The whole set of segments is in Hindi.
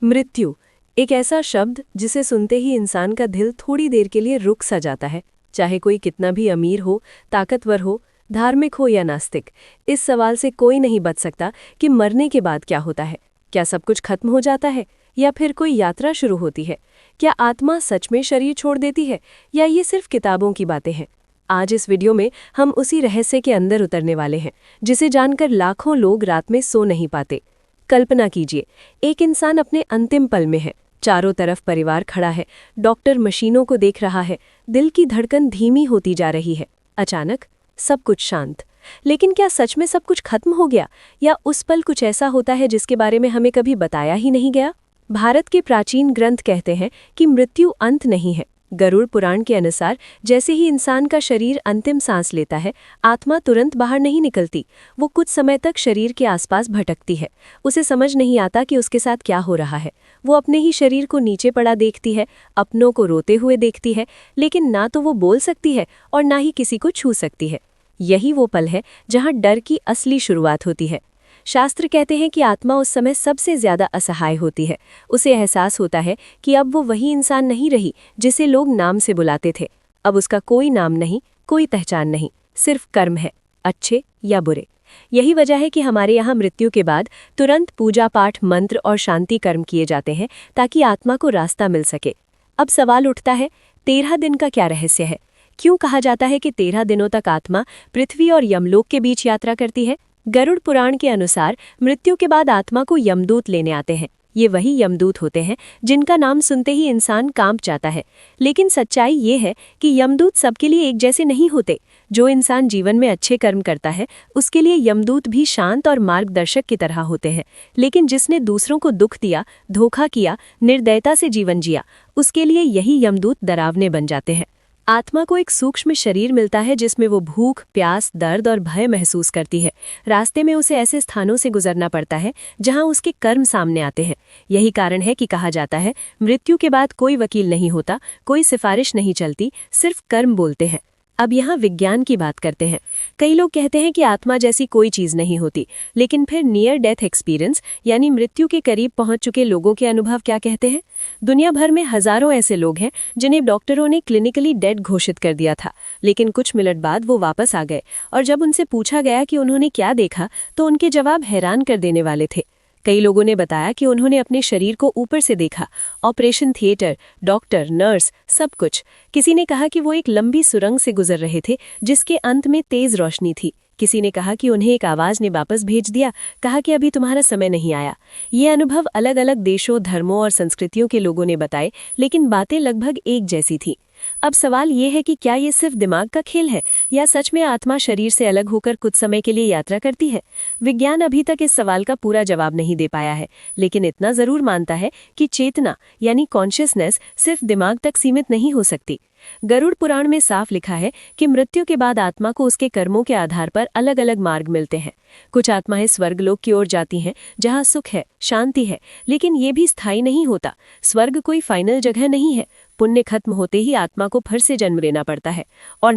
मृत्यु एक ऐसा शब्द जिसे सुनते ही इंसान का दिल थोड़ी देर के लिए रुक सा जाता है। चाहे कोई कितना भी अमीर हो, ताकतवर हो, धार्मिक हो या नास्तिक, इस सवाल से कोई नहीं बच सकता कि मरने के बाद क्या होता है। क्या सब कुछ खत्म हो जाता है या फिर कोई यात्रा शुरू होती है? क्या आत्मा सच में शरीर छोड़ देती है या ये सिर्फ किताबों की बातें हैं? आज इस वीडियो में हम उसी रहस्य के अंदर उतरने वाले हैं जिसे जानकर लाखों लोग रात में सो नहीं पाते। कल्पना कीजिए, एक इंसान अपने अंतिम पल में है, चारों तरफ परिवार खड़ा है, डॉक्टर मशीनों को देख रहा है, दिल की धड़कन धीमी होती जा रही है। अचानक सब कुछ शांत। लेकिन क्या सच में सब कुछ खत्म हो गया या उस पल कुछ ऐसा होता है जिसके बारे में हमें कभी बताया ही नहीं गया? भारत के प्राचीन ग्रंथ कहते हैं कि मृत्यु अंत नहीं है। गरुड़ पुराण के अनुसार जैसे ही इंसान का शरीर अंतिम सांस लेता है, आत्मा तुरंत बाहर नहीं निकलती। वो कुछ समय तक शरीर के आसपास भटकती है। उसे समझ नहीं आता कि उसके साथ क्या हो रहा है। वो अपने ही शरीर को नीचे पड़ा देखती है, अपनों को रोते हुए देखती है, लेकिन ना तो वो बोल सकती है और ना ही किसी को छू सकती है। यही वो पल है जहाँ डर की असली शुरुआत होती है। शास्त्र कहते हैं कि आत्मा उस समय सबसे ज्यादा असहाय होती है। उसे एहसास होता है कि अब वो वही इंसान नहीं रही जिसे लोग नाम से बुलाते थे। अब उसका कोई नाम नहीं, कोई पहचान नहीं, सिर्फ कर्म है, अच्छे या बुरे। यही वजह है कि हमारे यहाँ मृत्यु के बाद तुरंत पूजा पाठ, मंत्र और शांति कर्म किए जाते हैं ताकि आत्मा को रास्ता मिल सके। अब सवाल उठता है, 13 दिन का क्या रहस्य है? क्यों कहा जाता है कि 13 दिनों तक आत्मा पृथ्वी और यमलोक के बीच यात्रा करती है? गरुड़ पुराण के अनुसार मृत्यु के बाद आत्मा को यमदूत लेने आते हैं। ये वही यमदूत होते हैं जिनका नाम सुनते ही इंसान कांप जाता है। लेकिन सच्चाई ये है कि यमदूत सबके लिए एक जैसे नहीं होते। जो इंसान जीवन में अच्छे कर्म करता है उसके लिए यमदूत भी शांत और मार्गदर्शक की तरह होते हैं। लेकिन जिसने दूसरों को दुख दिया, धोखा किया, निर्दयता से जीवन जिया, उसके लिए यही यमदूत डरावने बन जाते हैं। आत्मा को एक सूक्ष्म शरीर मिलता है जिसमें वो भूख, प्यास, दर्द और भय महसूस करती है। रास्ते में उसे ऐसे स्थानों से गुजरना पड़ता है जहां उसके कर्म सामने आते हैं। यही कारण है कि कहा जाता है, मृत्यु के बाद कोई वकील नहीं होता, कोई सिफारिश नहीं चलती, सिर्फ कर्म बोलते हैं। अब यहाँ विज्ञान की बात करते हैं। कई लोग कहते हैं कि आत्मा जैसी कोई चीज़ नहीं होती, लेकिन फिर नियर डेथ एक्सपीरियंस यानी मृत्यु के करीब पहुंच चुके लोगों के अनुभव क्या कहते हैं? दुनिया भर में हजारों ऐसे लोग हैं जिन्हें डॉक्टरों ने क्लिनिकली डेड घोषित कर दिया था, लेकिन कुछ मिनट बाद वो वापस आ गए। और जब उनसे पूछा गया कि उन्होंने क्या देखा, तो उनके जवाब हैरान कर देने वाले थे। कई लोगों ने बताया कि उन्होंने अपने शरीर को ऊपर से देखा, ऑपरेशन थिएटर, डॉक्टर, नर्स, सब कुछ। किसी ने कहा कि वो एक लंबी सुरंग से गुजर रहे थे जिसके अंत में तेज रोशनी थी। किसी ने कहा कि उन्हें एक आवाज ने वापस भेज दिया, कहा कि अभी तुम्हारा समय नहीं आया। ये अनुभव अलग अलग देशों, धर्मों और संस्कृतियों के लोगों ने बताए, लेकिन बातें लगभग एक जैसी थी। अब सवाल ये है कि क्या ये सिर्फ दिमाग का खेल है या सच में आत्मा शरीर से अलग होकर कुछ समय के लिए यात्रा करती है? विज्ञान अभी तक इस सवाल का पूरा जवाब नहीं दे पाया है, लेकिन इतना जरूर मानता है कि चेतना यानी कॉन्शियसनेस सिर्फ दिमाग तक सीमित नहीं हो सकती। गरुड़ पुराण में साफ लिखा है कि मृत्यु के बाद आत्मा को उसके कर्मों के आधार पर अलग अलग मार्ग मिलते हैं। कुछ आत्माएं स्वर्गलोक की ओर जाती हैं जहां सुख है, शांति है, लेकिन ये भी स्थायी नहीं होता। स्वर्ग कोई फाइनल जगह नहीं है। पुण्य खत्म होते ही आत्मा को फिर से जन्म लेना पड़ता है। और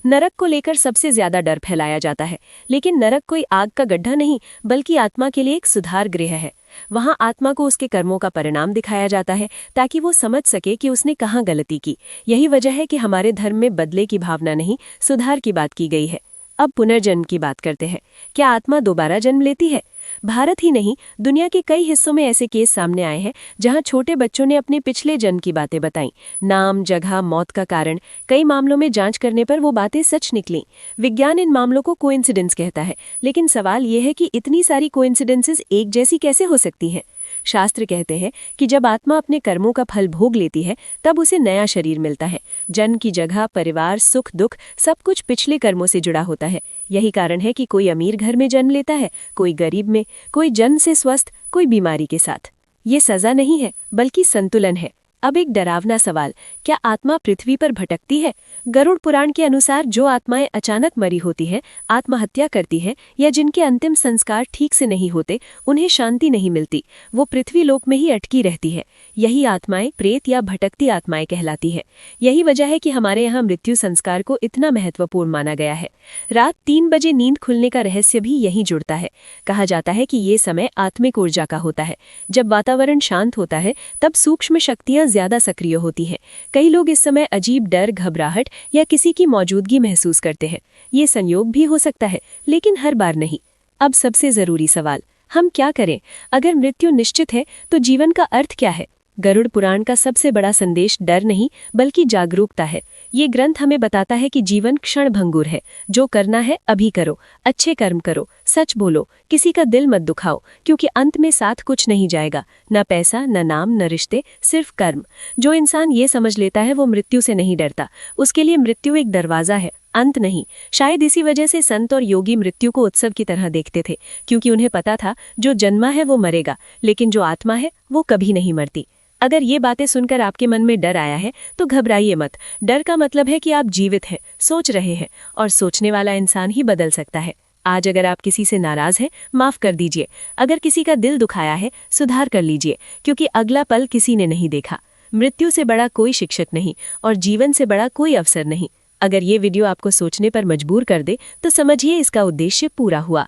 नरक को लेकर सबसे ज्यादा डर फैलाया जाता है, लेकिन नरक कोई आग का गड्ढा नहीं, बल्कि आत्मा के लिए एक सुधार गृह है। वहां आत्मा को उसके कर्मों का परिणाम दिखाया जाता है ताकि वो समझ सके कि उसने कहाँ गलती की। यही वजह है कि हमारे धर्म में बदले की भावना नहीं, सुधार की बात की गई है। अब पुनर्जन्म की बात करते हैं। क्या आत्मा दोबारा जन्म लेती है? भारत ही नहीं, दुनिया के कई हिस्सों में ऐसे केस सामने आए हैं जहां छोटे बच्चों ने अपने पिछले जन्म की बातें बताईं, नाम, जगह, मौत का कारण। कई मामलों में जांच करने पर वो बातें सच निकलीं। विज्ञान इन मामलों को कोइंसिडेंस कहता है, लेकिन सवाल ये है कि इतनी सारी कोइंसिडेंसेस एक जैसी कैसे हो सकती हैं? शास्त्र कहते हैं कि जब आत्मा अपने कर्मों का फल भोग लेती है तब उसे नया शरीर मिलता है। जन्म की जगह, परिवार, सुख दुख सब कुछ पिछले कर्मों से जुड़ा होता है। यही कारण है कि कोई अमीर घर में जन्म लेता है, कोई गरीब में, कोई जन्म से स्वस्थ, कोई बीमारी के साथ। ये सजा नहीं है, बल्कि संतुलन है। अब एक डरावना सवाल, क्या आत्मा पृथ्वी पर भटकती है? गरुड़ पुराण के अनुसार जो आत्माएं अचानक मरी होती हैं, आत्महत्या करती हैं या जिनके अंतिम संस्कार ठीक से नहीं होते, उन्हें शांति नहीं मिलती, वो पृथ्वी लोक में ही अटकी रहती है। यही आत्माएं प्रेत या भटकती आत्माएं कहलाती है। यही वजह है कि हमारे यहाँ मृत्यु संस्कार को इतना महत्वपूर्ण माना गया है। रात 3 बजे नींद खुलने का रहस्य भी यहीं जुड़ता है। कहा जाता है कि ये समय आत्मिक ऊर्जा का होता है। जब वातावरण शांत होता है तब सूक्ष्म शक्तियां ज्यादा सक्रिय होती हैं। कई लोग इस समय अजीब डर, घबराहट या किसी की मौजूदगी महसूस करते हैं। ये संयोग भी हो सकता है, लेकिन हर बार नहीं। अब सबसे जरूरी सवाल, हम क्या करें? अगर मृत्यु निश्चित है तो जीवन का अर्थ क्या है? गरुड़ पुराण का सबसे बड़ा संदेश डर नहीं बल्कि जागरूकता है। ये ग्रंथ हमें बताता है कि जीवन क्षणभंगुर है। जो करना है अभी करो, अच्छे कर्म करो, सच बोलो, किसी का दिल मत दुखाओ, क्योंकि अंत में साथ कुछ नहीं जाएगा, न पैसा, न नाम, न रिश्ते, सिर्फ कर्म। जो इंसान ये समझ लेता है वो मृत्यु से नहीं डरता। उसके लिए मृत्यु एक दरवाजा है, अंत नहीं। शायद इसी वजह से संत और योगी मृत्यु को उत्सव की तरह देखते थे, क्योंकि उन्हें पता था जो जन्मा है वो मरेगा, लेकिन जो आत्मा है वो कभी नहीं मरती। अगर ये बातें सुनकर आपके मन में डर आया है तो घबराइए मत। डर का मतलब है कि आप जीवित हैं, सोच रहे हैं, और सोचने वाला इंसान ही बदल सकता है। आज अगर आप किसी से नाराज हैं, माफ कर दीजिए। अगर किसी का दिल दुखाया है, सुधार कर लीजिए, क्योंकि अगला पल किसी ने नहीं देखा। मृत्यु से बड़ा कोई शिक्षक नहीं और जीवन से बड़ा कोई अवसर नहीं। अगर ये वीडियो आपको सोचने पर मजबूर कर दे तो समझिए इसका उद्देश्य पूरा हुआ।